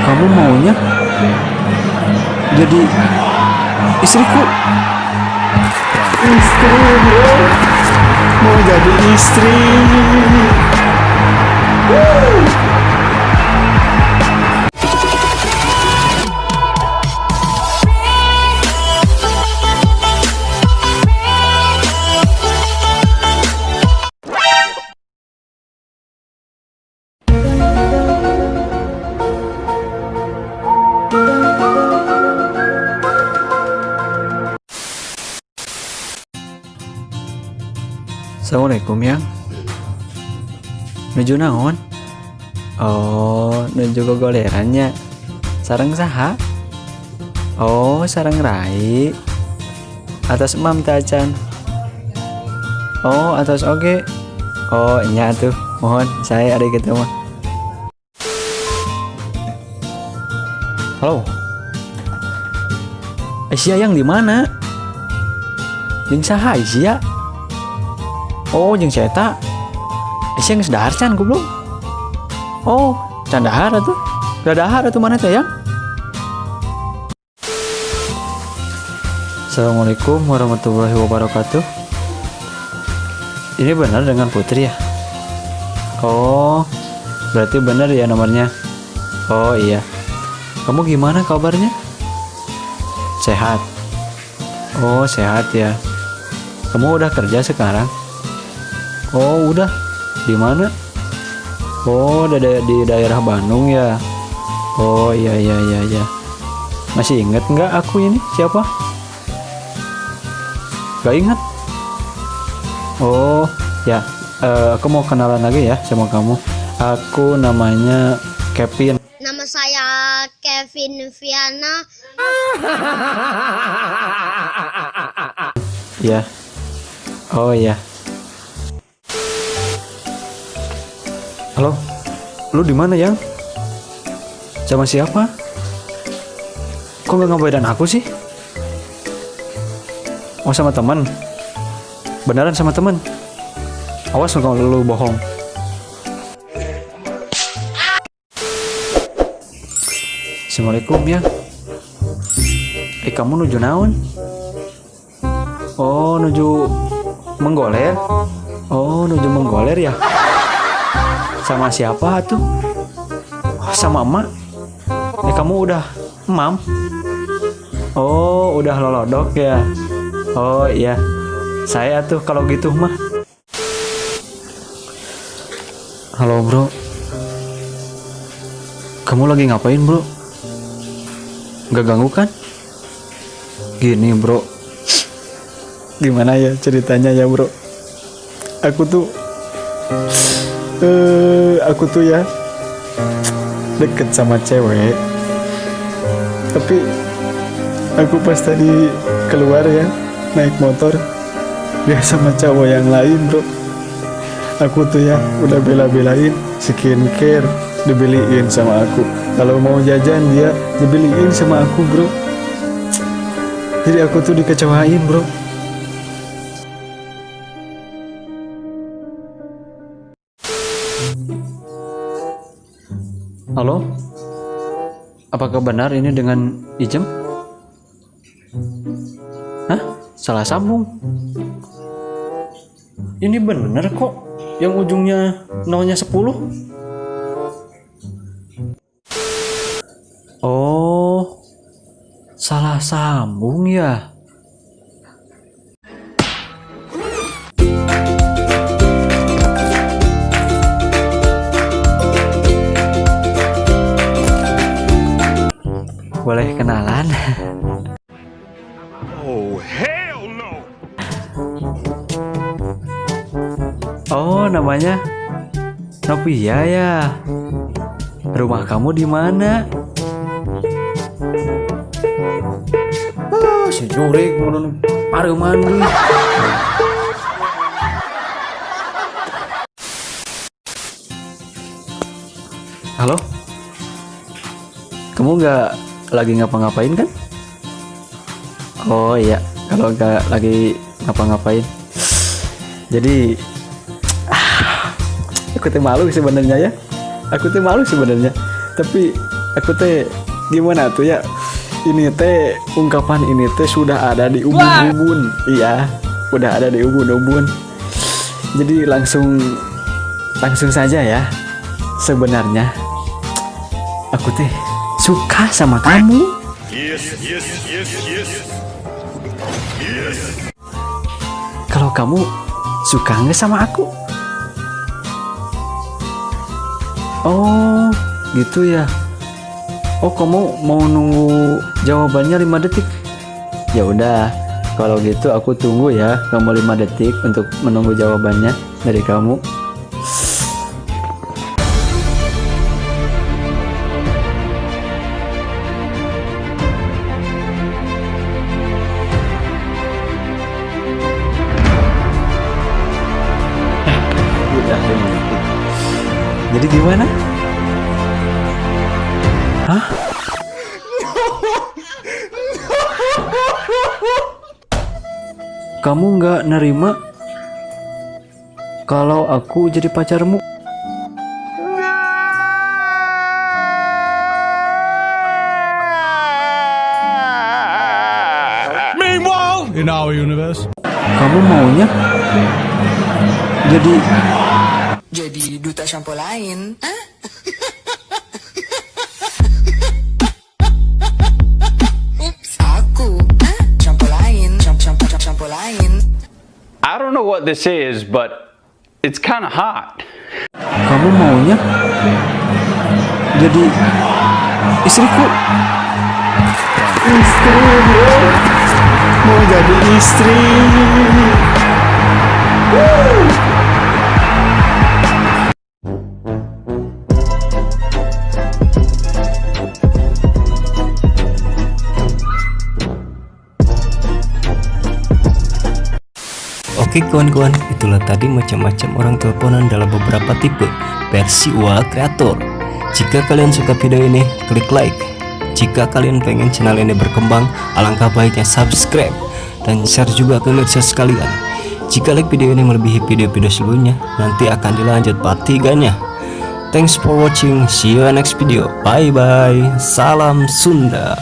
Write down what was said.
Kamu maunya jadi istriku? Istri bro, mau jadi istri. Assalamualaikum yang nuju naon? Oh, nuju gogolerannya. Sareng saha? Oh, sareng rai. Atas emam tacan. Oh, atas oge. Oh, nya tuh. Mohon saya ada gitu mah. Halo. Aisyah yang di mana? Jeung saha Aisyah? Oh, jeung saya Aisyah geus dahar can goblok. Oh, can dahar atuh. Da dahar atuh mana teh yang? Assalamualaikum warahmatullahi wabarakatuh. Ini benar dengan Putri ya? Oh, berarti benar ya nomornya. Oh iya. Kamu gimana kabarnya? Sehat. Oh, sehat ya. Kamu udah kerja sekarang? Oh, udah. Di mana? Oh, di daerah Bandung ya. Oh, iya. Masih inget nggak aku ini siapa? Gak inget. Oh, ya. Aku mau kenalan lagi ya sama kamu. Aku namanya Kevin. Nama saya Kevin Viana. Ya. Oh ya. Halo, lu di mana yang? Sama siapa? Kok nggak ngabarin aku sih? Oh, sama teman. Beneran sama teman. Awas kalau lu bohong. Assalamualaikum ya. Kamu nuju naon? Oh, nuju menggoler. Oh, nuju menggoler ya. Sama siapa tuh? Oh, sama emak. Kamu udah emam? Oh, udah lolodok ya. Oh iya. Saya tuh kalau gitu mah. Halo bro. Kamu lagi ngapain bro? Gak ganggu kan? Gini bro. Gimana ya ceritanya ya bro? Aku tuh ya deket sama cewek, tapi aku pas tadi keluar ya naik motor dia sama cowok yang lain bro. Aku tuh ya udah bela-belain skincare dibeliin sama aku, kalau mau jajan dia dibeliin sama aku bro. Jadi aku tuh dikecewain bro. Halo? Apakah benar ini dengan Ijem? Hah? Salah sambung? Ini benar kok, yang ujungnya nolnya 10. Oh, salah sambung ya? Boleh kenalan? Oh, hell no. Oh, namanya Novia ya. Rumah kamu di mana? Oh, si Jurik mun pareuman deui. Halo? Kamu nggak lagi ngapa-ngapain kan? Oh iya, kalau nggak lagi ngapa-ngapain. Jadi aku tuh malu sebenarnya ya. Tapi aku teh gimana tuh ya? Ini teh ungkapan ini teh sudah ada di ubun-ubun. Iya, udah ada di ubun-ubun. Jadi langsung saja ya. Sebenarnya aku teh suka sama kamu. Kalau kamu suka nggak sama aku? Oh, gitu ya. Oh, kamu mau nunggu jawabannya 5 detik? Ya udah, kalau gitu aku tunggu ya kamu 5 detik untuk menunggu jawabannya dari kamu. Udah 5 detik. Jadi gimana? Hah? Kamu nggak nerima kalau aku jadi pacarmu? Meanwhile, in our universe. Kamu maunya jadi duta shampoo lain. Hah? Ups, aku shampoo lain, shampoo lain. I don't know what this is, but it's kind of hot. kamu maunya jadi istriku? Istri, bro. Mau jadi istri. Oke kawan-kawan, itulah tadi macam-macam orang teleponan dalam beberapa tipe versi UA Kreator. Jika kalian suka video ini, klik like. Jika kalian pengen channel ini berkembang, alangkah baiknya subscribe dan share juga ke medsos kalian. Jika like video ini melebihi video-video sebelumnya, nanti akan dilanjut part 3-nya. Thanks for watching, see you next video. Bye bye, salam Sunda.